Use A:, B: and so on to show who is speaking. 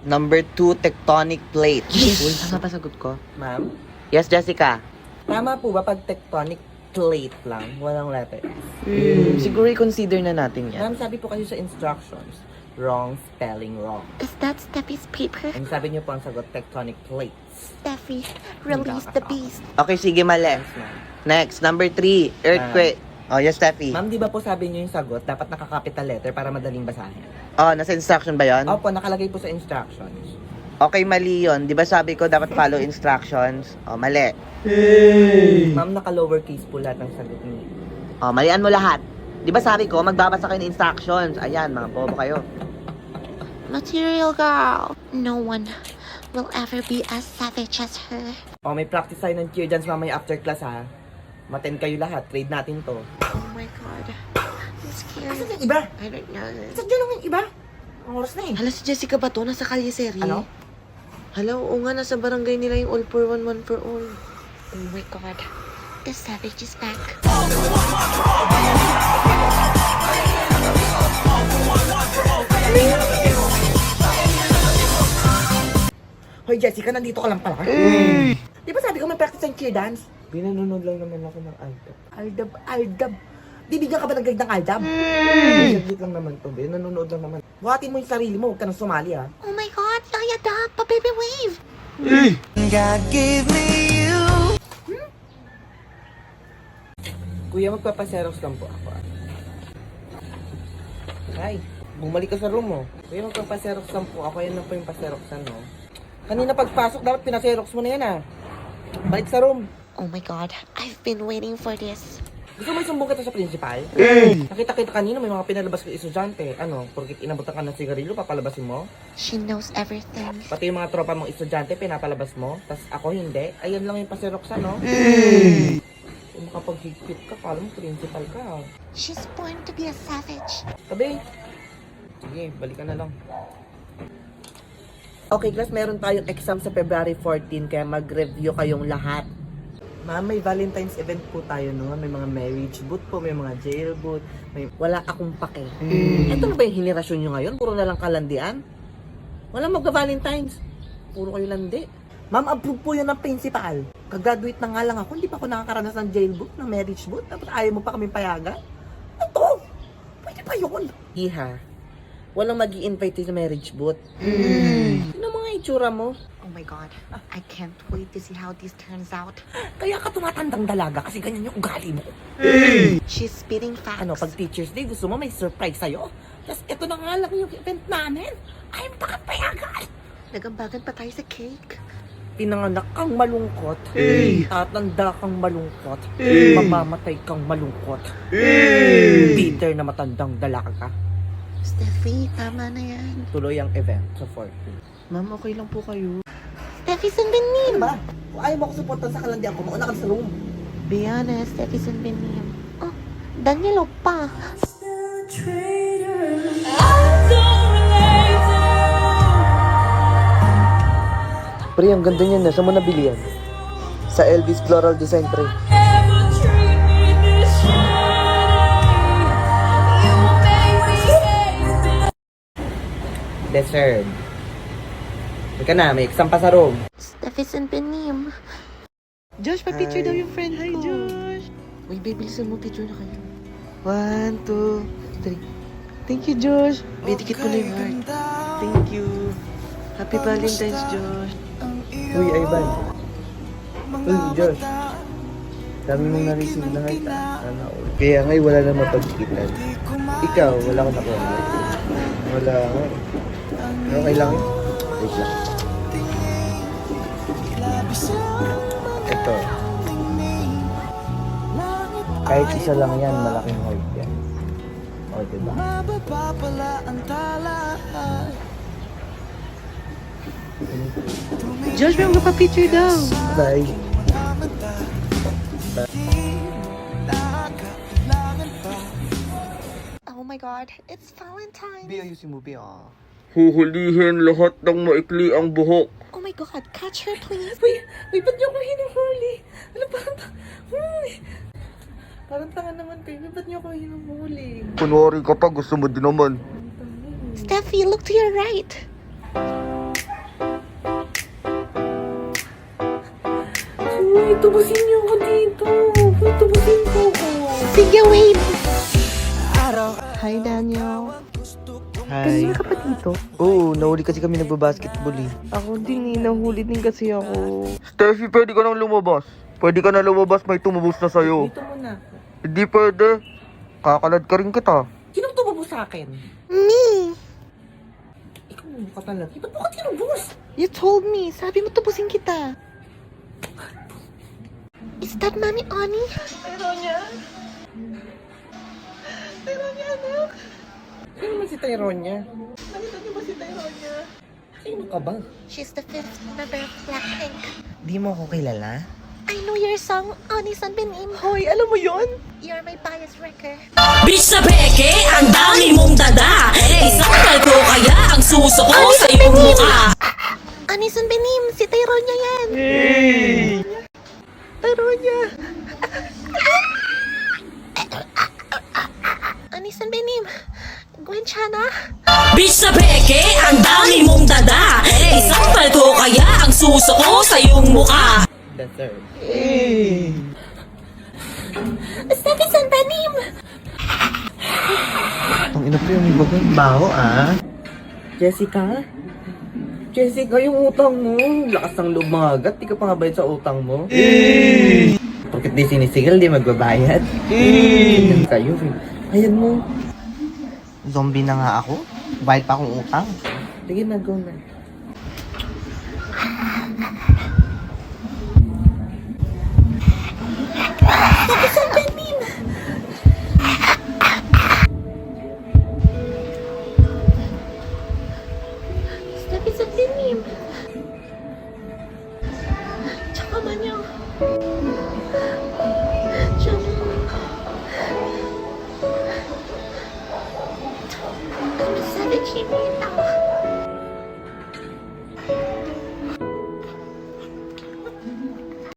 A: Number 2, tectonic plate. Uy, tama ba sagot ko?
B: Ma'am,
A: Yes, Jessica.
B: tama po ba pag tectonic plate lang, walang letter?
A: Siguro i-consider na natin yan.
B: Ma'am, sabi po kasi sa instructions, wrong spelling wrong.
C: Is that Steffi's paper?
B: And sabi niyo po ang sagot, tectonic plates.
C: Steffi, release the beast.
A: Okay, sige, mali.
B: Yes, ma'am.
A: Next, number 3, earthquake. Oh, yes, Steffi.
B: Ma'am, di ba po sabi niyo yung sagot, dapat naka-capital letter para madaling basahin?
A: Oh, nasa instruction ba yon?
B: Opo, nakalagay po sa instructions.
A: Okay, mali yon. Di ba sabi ko dapat follow instructions? Oh, mali.
B: Ma'am, naka-lowercase po lahat ng sagot niyo.
A: Oh, malian mo lahat. Di ba sabi ko, magbabasa kayo ng instructions? Ayan, mga bobo kayo.
C: Material girl. No one will ever be as savage as her.
B: Oh, may practice tayo ng cheer dance mamaya after class, ha? Maten kayo lahat, trade natin to.
C: Oh my god. I'm scared.
B: Asan yung iba?
C: I don't know.
B: Saan dyan yung iba? Ang oras na eh.
D: Hala, si Jessica ba to? Nasa Kalye Seri?
B: Ano?
D: Hala, oo nga, nasa barangay nila yung all for one, one for all.
C: Oh my god. The savage is back.
B: Hoy, Jessica, nandito ka lang pala. Di ba sabi ko may practice ng cheer dance? Binanunod lang naman ako ng Aldab. Aldab. Bibigyan ka ba ng grade ng Aldab? Saglit lang naman to, be. Nanonood lang naman. Buhatin mo yung sarili mo, huwag ka nang sumali, ha?
C: Oh my god, Yaya Dab, a baby wave.
A: God gave me you.
B: Kuya, magpapaserox lang po ako. Ay, bumalik ka sa room mo. Kuya, magpapaserox lang po ako. Yan lang po yung paseroxan, no? Kanina pagpasok, dapat pinaserox mo na yan, ha? Balik sa room.
C: Oh my god, I've been waiting for this.
B: Gusto mo isumbong kita sa principal? Nakita kita kanina, may mga pinalabas ko estudyante. Ano, porkit inabutan ka ng sigarilyo, papalabasin mo?
C: She knows everything.
B: Pati yung mga tropa mong estudyante, pinapalabas mo? Tas ako hindi? Ayan lang yung paseroxan, no? Kung makapaghigpit ka, kala mo principal ka.
C: She's born to be a savage.
B: Tabi. Sige, balikan na lang. Okay, class, meron tayong exam sa February 14, kaya mag-review kayong lahat. Ma'am, may Valentine's event po tayo, no? May mga marriage boot po, may mga jail boot, may... Wala akong pake. Ito na ba yung henerasyon nyo ngayon? Puro na lang kalandian? Wala magka-Valentine's. Puro kayo landi. Ma'am, approve po yun ng principal. Kag-graduate na nga lang ako, hindi pa ako nakakaranas ng jail boot, ng marriage boot. Tapos ayaw mo pa kami payagan? Ito! Pwede pa yun. Iha, walang mag-i-invite sa marriage boot. Sino mga itsura mo?
C: Oh my god, I can't wait to see how this turns out.
B: Kaya ka tumatandang dalaga kasi ganyan yung ugali mo.
C: She's spitting facts.
B: Ano, pag Teacher's Day, gusto mo may surprise sa'yo? Tapos ito na nga lang yung event namin. Ayaw mo pa kang payagan.
C: Nagambagan pa tayo sa cake.
B: Pinanganak kang malungkot, tatanda kang malungkot, mamamatay kang malungkot. Bitter na matandang dalaga ka.
C: Steffi, tama na yan.
B: Tuloy ang event sa 14.
D: Ma'am, okay lang po kayo.
C: Steffi Sunbenim.
B: Ba? Kung ayaw mo ako supportan sa kalandian ko, mauna ka sa room.
D: Be honest.
C: Steffi Sunbenim. Oh, Daniel Opa.
A: Pre, ang ganda niyan na. Saan mo nabili yan? Sa Elvis Floral Design, pre.
B: Deserve. Ika na, may exam pa sa room.
C: Steffi Sunbenim.
D: Josh, pa-picture daw yung friend ko. Hi, Josh. Uy, babe, bilisan mo. Picture na kayo. 1, 2, 3. Thank you, Josh. Bidikit ko na yung heart. Thank you. Happy Valentine's, Josh.
A: Uy, Ivan. Uy, Josh. Dami mong na-receive na heart, Sana all. Kaya ngayon wala na mapagkitan. Ikaw, wala ko nakuha. Wala ako. Okay lang yun. Wait lang. Ito. Kahit isa lang yan, malaking heart yan. O, diba?
D: Josh, may mga pa-picture daw.
A: Bye.
C: Oh my god, it's Valentine.
A: Ayusin mo, ah.
B: Huhulihin lahat ng maikli ang buhok.
C: Oh my god, catch her please.
B: Uy, ba't niyo ko hinuhuli? Ano, parang tanga naman kayo. Ba't niyo ko hinuhuli?
A: Kunwari ka pa, gusto mo din naman.
C: Steffi, look to your right.
B: tubusin niyo ako dito. Tubusin ko ako.
C: Sige, wait. Hi, Daniel.
A: Hi.
D: Kanina ka pa dito?
A: Oo, nahuli kasi kami nagbabasketball eh.
D: Ako din eh, nahuli din kasi ako.
A: Steffi, pwede ka nang lumabas. Pwede ka na lumabas, may tumubos na sa'yo.
B: Dito muna.
A: Hindi pwede. Kakalad ka rin kita.
B: Sinong tumubos sa akin?
C: Me.
B: Ikaw mo ka talaga. Ba't mo ka tinubos?
D: You told me, sabi mo tubusin kita.
C: Is that Mommy Ani?
B: Sino naman si Tyronia? Nakita niyo ba si Tyronia? Sino ka ba?
C: She's the 5th member of Blackpink.
B: Di mo ako kilala?
C: I know your song, Ani San Benim.
D: Hoy, alam mo yon?
C: You're my bias wrecker.
E: Bitch na peke, ang dami mong dada. Isangkal ko kaya ang suso ko sa iyong mukha.
C: Ani San Benim, si Tyronia yan.
A: Hey!
D: Tyronia!
C: Ani San Benim, Gwen Chana.
E: Bitch na peke, ang dami mong dada. Isangkal ko kaya ang suso ko sa iyong mukha.
B: The third.
A: Hey!
C: Steffi San Benim.
A: Ang ina po yung ibagay. Baho ah.
B: Jessica? Jessica, yung utang mo. Lakas ng loob mga agat. Di ka pa nga bayad sa utang mo.
A: Hey!
B: Porkit di sinisigal, di magbabayad.
A: Hey!
B: Kayo, ayan mo.
A: Zombie na nga ako. Bayad pa akong utang.
B: Sige na, go na.
C: Steffi San Benim. Steffi San Benim. Tsaka man yung... Tsaka... I'm savage, you mean?